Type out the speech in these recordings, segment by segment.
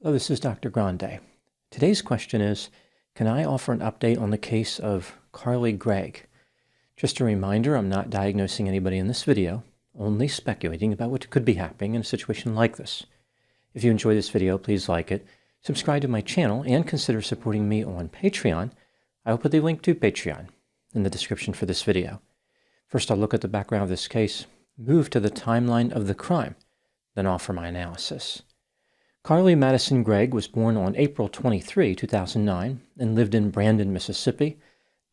Hello, this is Dr. Grande. Today's question is, can I offer an update on the case of Carly Gregg? Just a reminder, I'm not diagnosing anybody in this video, only speculating about what could be happening in a situation like this. If you enjoy this video, please like it, subscribe to my channel, and consider supporting me on Patreon. I will put the link to Patreon in the description for this video. First, I'll look at the background of this case, move to the timeline of the crime, then offer my analysis. Carly Madison Gregg was born on April 23, 2009, and lived in Brandon, Mississippi.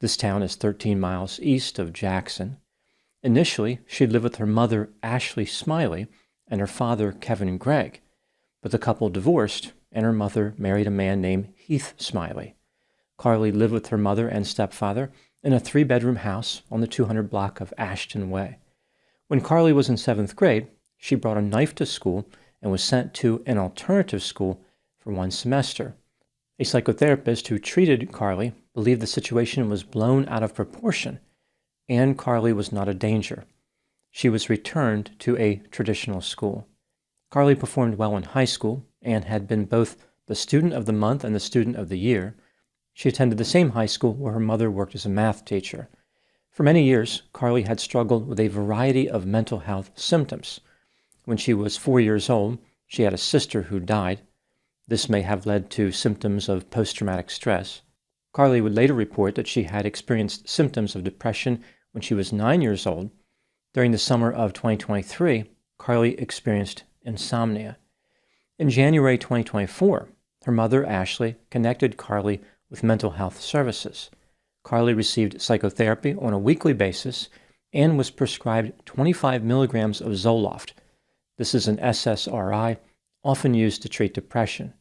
This town is 13 miles east of Jackson. Initially, she lived with her mother, Ashley Smiley, and her father, Kevin Gregg, but the couple divorced, and her mother married a man named Heath Smiley. Carly lived with her mother and stepfather in a 3-bedroom house on the 200 block of Ashton Way. When Carly was in 7th grade, she brought a knife to school and was sent to an alternative school for 1 semester. A psychotherapist who treated Carly believed the situation was blown out of proportion, and Carly was not a danger. She was returned to a traditional school. Carly performed well in high school and had been both the student of the month and the student of the year. She attended the same high school where her mother worked as a math teacher. For many years, Carly had struggled with a variety of mental health symptoms. When she was 4 years old, she had a sister who died. This may have led to symptoms of post-traumatic stress. Carly would later report that she had experienced symptoms of depression when she was 9 years old. During the summer of 2023, Carly experienced insomnia. In January 2024, her mother, Ashley, connected Carly with mental health services. Carly received psychotherapy on a weekly basis and was prescribed 25 milligrams of Zoloft. This is an SSRI, often used to treat depression.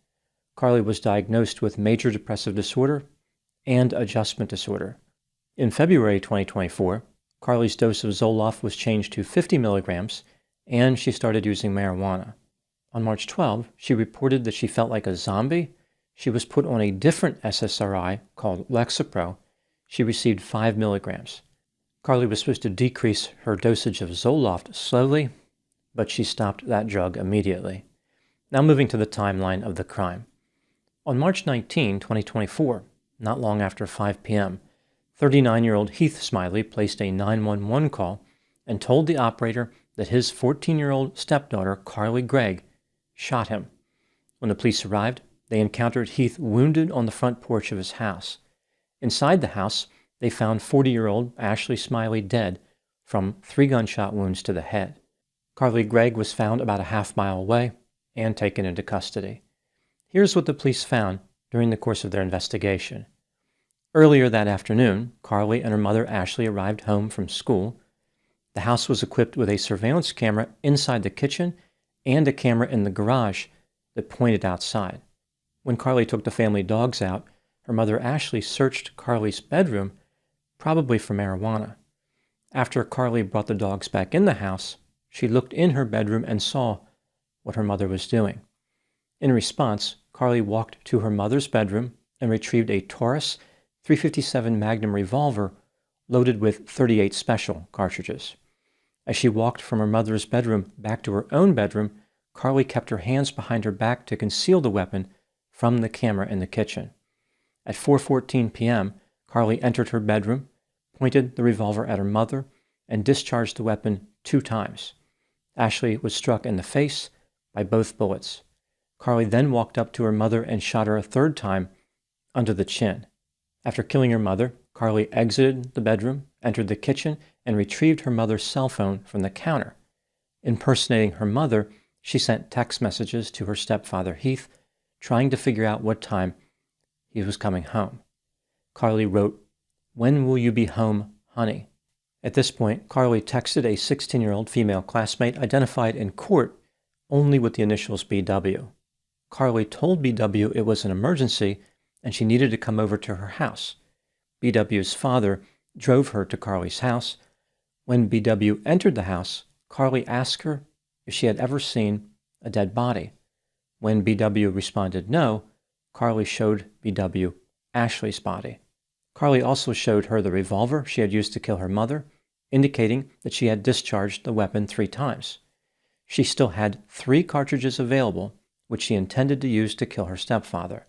Carly was diagnosed with major depressive disorder and adjustment disorder. In February 2024, Carly's dose of Zoloft was changed to 50 milligrams, and she started using marijuana. On March 12, she reported that she felt like a zombie. She was put on a different SSRI called Lexapro. She received 5 milligrams. Carly was supposed to decrease her dosage of Zoloft slowly, but she stopped that drug immediately. Now moving to the timeline of the crime. On March 19, 2024, not long after 5 p.m., 39-year-old Heath Smiley placed a 911 call and told the operator that his 14-year-old stepdaughter, Carly Gregg, shot him. When the police arrived, they encountered Heath wounded on the front porch of his house. Inside the house, they found 40-year-old Ashley Smiley dead from 3 gunshot wounds to the head. Carly Gregg was found about a half-mile away and taken into custody. Here's what the police found during the course of their investigation. Earlier that afternoon, Carly and her mother Ashley arrived home from school. The house was equipped with a surveillance camera inside the kitchen and a camera in the garage that pointed outside. When Carly took the family dogs out, her mother Ashley searched Carly's bedroom, probably for marijuana. After Carly brought the dogs back in the house, she looked in her bedroom and saw what her mother was doing. In response, Carly walked to her mother's bedroom and retrieved a Taurus .357 Magnum revolver loaded with 38 special cartridges. As she walked from her mother's bedroom back to her own bedroom, Carly kept her hands behind her back to conceal the weapon from the camera in the kitchen. At 4:14 p.m., Carly entered her bedroom, pointed the revolver at her mother, and discharged the weapon 2 times. Ashley was struck in the face by both bullets. Carly then walked up to her mother and shot her a 3rd time under the chin. After killing her mother, Carly exited the bedroom, entered the kitchen, and retrieved her mother's cell phone from the counter. Impersonating her mother, she sent text messages to her stepfather Heath, trying to figure out what time he was coming home. Carly wrote, "When will you be home, honey?" At this point, Carly texted a 16-year-old female classmate identified in court only with the initials BW. Carly told BW it was an emergency and she needed to come over to her house. BW's father drove her to Carly's house. When BW entered the house, Carly asked her if she had ever seen a dead body. When BW responded no, Carly showed BW Ashley's body. Carly also showed her the revolver she had used to kill her mother, indicating that she had discharged the weapon 3 times. She still had 3 cartridges available which she intended to use to kill her stepfather.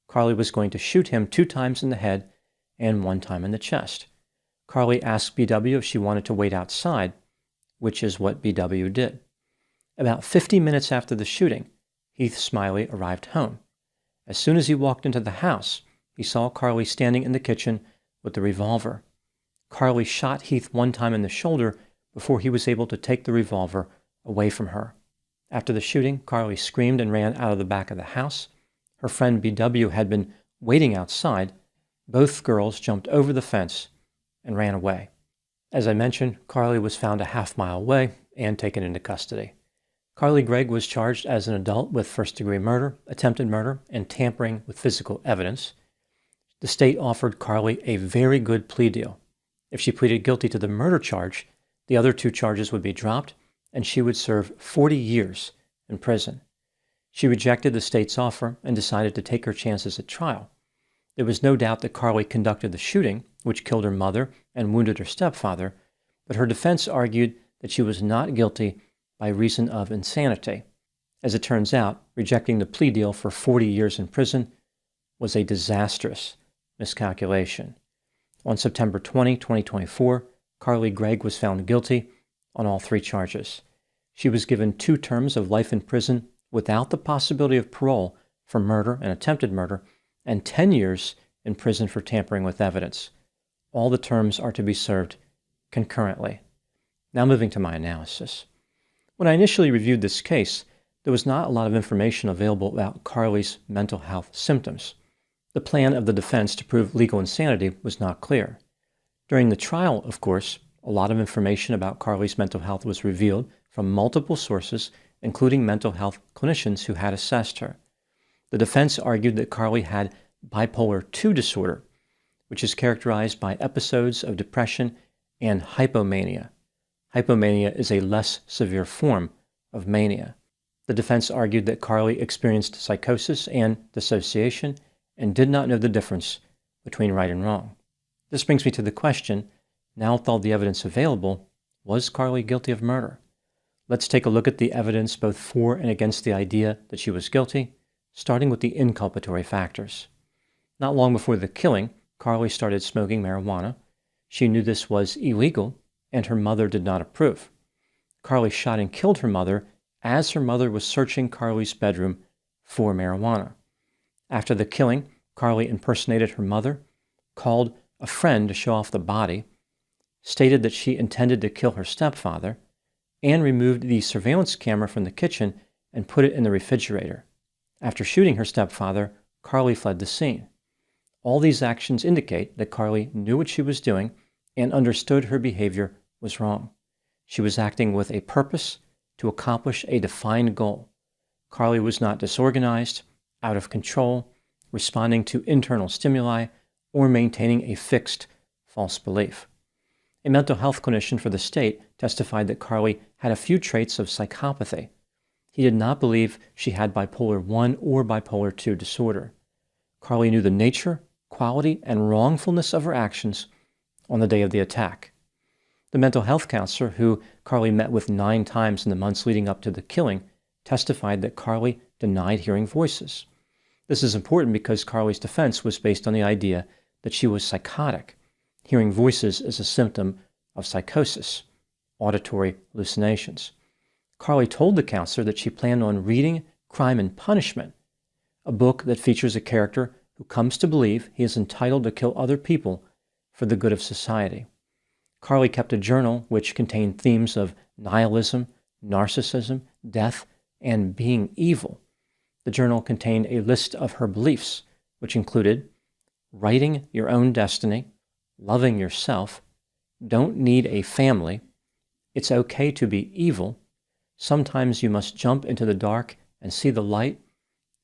Carly was going to shoot him 2 times in the head and 1 time in the chest. Carly asked BW if she wanted to wait outside, which is what BW did. About 50 minutes after the shooting, Heath Smiley arrived home. As soon as he walked into the house, he saw Carly standing in the kitchen with the revolver. Carly shot Heath 1 time in the shoulder before he was able to take the revolver away from her. After the shooting, Carly screamed and ran out of the back of the house. Her friend BW had been waiting outside. Both girls jumped over the fence and ran away. As I mentioned, Carly was found a half-mile away and taken into custody. Carly Gregg was charged as an adult with first-degree murder, attempted murder, and tampering with physical evidence. The state offered Carly a very good plea deal. If she pleaded guilty to the murder charge, the other 2 charges would be dropped, and she would serve 40 years in prison. She rejected the state's offer and decided to take her chances at trial. There was no doubt that Carly conducted the shooting, which killed her mother and wounded her stepfather, but her defense argued that she was not guilty by reason of insanity. As it turns out, rejecting the plea deal for 40 years in prison was a disastrous miscalculation. On September 20, 2024, Carly Gregg was found guilty on all 3 charges. She was given 2 terms of life in prison without the possibility of parole for murder and attempted murder, and 10 years in prison for tampering with evidence. All the terms are to be served concurrently. Now moving to my analysis. When I initially reviewed this case, there was not a lot of information available about Carly's mental health symptoms. The plan of the defense to prove legal insanity was not clear. During the trial, of course, a lot of information about Carly's mental health was revealed from multiple sources, including mental health clinicians who had assessed her. The defense argued that Carly had bipolar II disorder, which is characterized by episodes of depression and hypomania. Hypomania is a less severe form of mania. The defense argued that Carly experienced psychosis and dissociation and did not know the difference between right and wrong. This brings me to the question, now with all the evidence available, was Carly guilty of murder? Let's take a look at the evidence both for and against the idea that she was guilty, starting with the inculpatory factors. Not long before the killing, Carly started smoking marijuana. She knew this was illegal, and her mother did not approve. Carly shot and killed her mother as her mother was searching Carly's bedroom for marijuana. After the killing, Carly impersonated her mother, called a friend to show off the body, stated that she intended to kill her stepfather, and removed the surveillance camera from the kitchen and put it in the refrigerator. After shooting her stepfather, Carly fled the scene. All these actions indicate that Carly knew what she was doing and understood her behavior was wrong. She was acting with a purpose to accomplish a defined goal. Carly was not disorganized, out of control, responding to internal stimuli, or maintaining a fixed false belief. A mental health clinician for the state testified that Carly had a few traits of psychopathy. He did not believe she had bipolar I or bipolar II disorder. Carly knew the nature, quality, and wrongfulness of her actions on the day of the attack. The mental health counselor, who Carly met with 9 times in the months leading up to the killing, testified that Carly denied hearing voices. This is important because Carly's defense was based on the idea that she was psychotic. Hearing voices is a symptom of psychosis, auditory hallucinations. Carly told the counselor that she planned on reading Crime and Punishment, a book that features a character who comes to believe he is entitled to kill other people for the good of society. Carly kept a journal which contained themes of nihilism, narcissism, death, and being evil. The journal contained a list of her beliefs, which included writing your own destiny, loving yourself, don't need a family, it's okay to be evil, sometimes you must jump into the dark and see the light,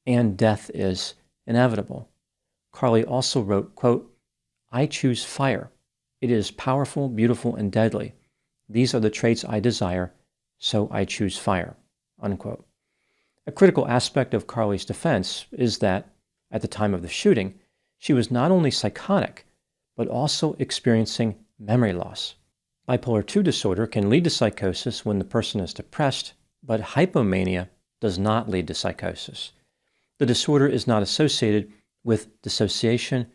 and death is inevitable. Carly also wrote, quote, I choose fire. It is powerful, beautiful, and deadly. These are the traits I desire, so I choose fire, unquote. A critical aspect of Carly's defense is that, at the time of the shooting, she was not only psychotic, but also experiencing memory loss. Bipolar II disorder can lead to psychosis when the person is depressed, but hypomania does not lead to psychosis. The disorder is not associated with dissociation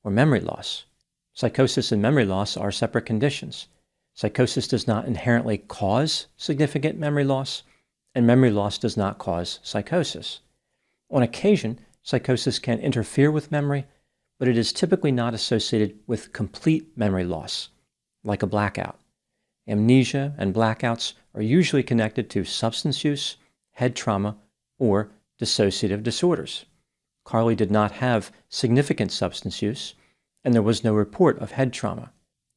or memory loss. Psychosis and memory loss are separate conditions. Psychosis does not inherently cause significant memory loss, and memory loss does not cause psychosis. On occasion, psychosis can interfere with memory, but it is typically not associated with complete memory loss, like a blackout. Amnesia and blackouts are usually connected to substance use, head trauma, or dissociative disorders. Carly did not have significant substance use, and there was no report of head trauma.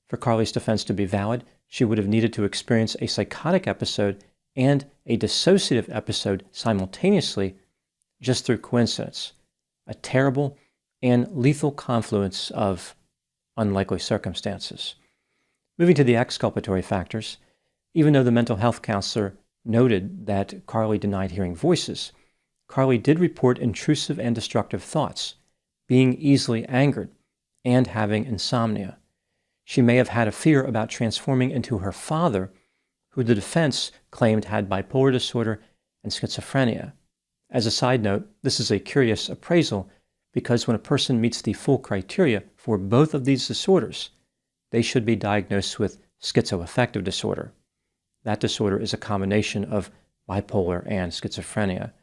For Carly's defense to be valid, she would have needed to experience a psychotic episode and a dissociative episode simultaneously just through coincidence, a terrible and lethal confluence of unlikely circumstances. Moving to the exculpatory factors, even though the mental health counselor noted that Carly denied hearing voices, Carly did report intrusive and destructive thoughts, being easily angered, and having insomnia. She may have had a fear about transforming into her father, who the defense claimed had bipolar disorder and schizophrenia. As a side note, this is a curious appraisal because when a person meets the full criteria for both of these disorders, they should be diagnosed with schizoaffective disorder. That disorder is a combination of bipolar and schizophrenia.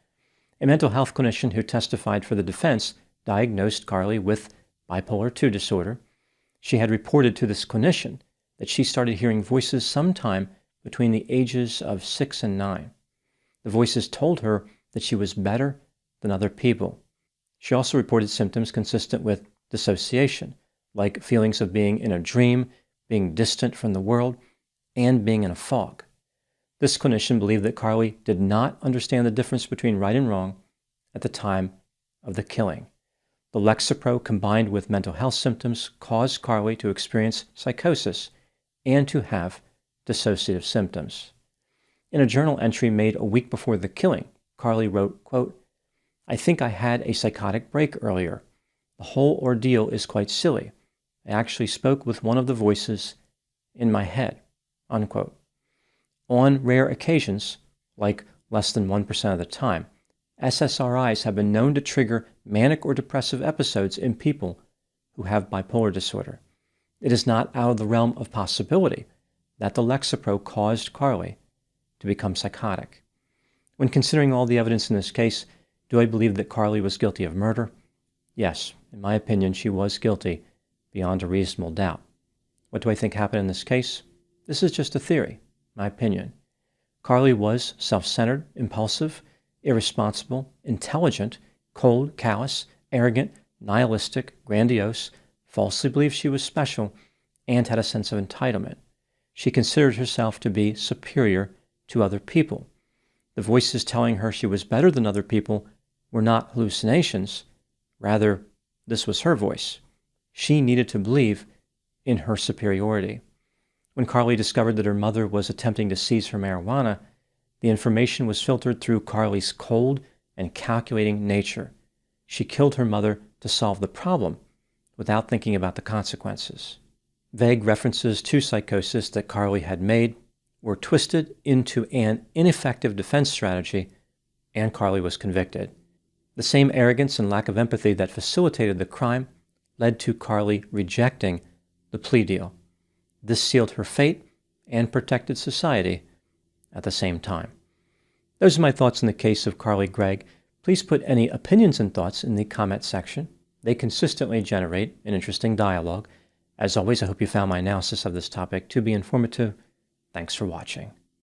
A mental health clinician who testified for the defense diagnosed Carly with bipolar II disorder. She had reported to this clinician that she started hearing voices sometime between the ages of 6 and 9. The voices told her that she was better than other people. She also reported symptoms consistent with dissociation, like feelings of being in a dream, being distant from the world, and being in a fog. This clinician believed that Carly did not understand the difference between right and wrong at the time of the killing. The Lexapro combined with mental health symptoms caused Carly to experience psychosis and to have dissociative symptoms. In a journal entry made a week before the killing, Carly wrote, quote, "I think I had a psychotic break earlier. The whole ordeal is quite silly. I actually spoke with one of the voices in my head," unquote. On rare occasions, like less than 1% of the time, SSRIs have been known to trigger manic or depressive episodes in people who have bipolar disorder. It is not out of the realm of possibility that the Lexapro caused Carly to become psychotic. When considering all the evidence in this case, do I believe that Carly was guilty of murder? Yes, in my opinion, she was guilty beyond a reasonable doubt. What do I think happened in this case? This is just a theory, my opinion. Carly was self-centered, impulsive, irresponsible, intelligent, cold, callous, arrogant, nihilistic, grandiose, falsely believed she was special, and had a sense of entitlement. She considered herself to be superior to other people. The voices telling her she was better than other people were not hallucinations. Rather, this was her voice. She needed to believe in her superiority. When Carly discovered that her mother was attempting to seize her marijuana, the information was filtered through Carly's cold and calculating nature. She killed her mother to solve the problem without thinking about the consequences. Vague references to psychosis that Carly had made were twisted into an ineffective defense strategy, and Carly was convicted. The same arrogance and lack of empathy that facilitated the crime led to Carly rejecting the plea deal. This sealed her fate and protected society at the same time. Those are my thoughts on the case of Carly Gregg. Please put any opinions and thoughts in the comment section. They consistently generate an interesting dialogue. As always, I hope you found my analysis of this topic to be informative. Thanks for watching.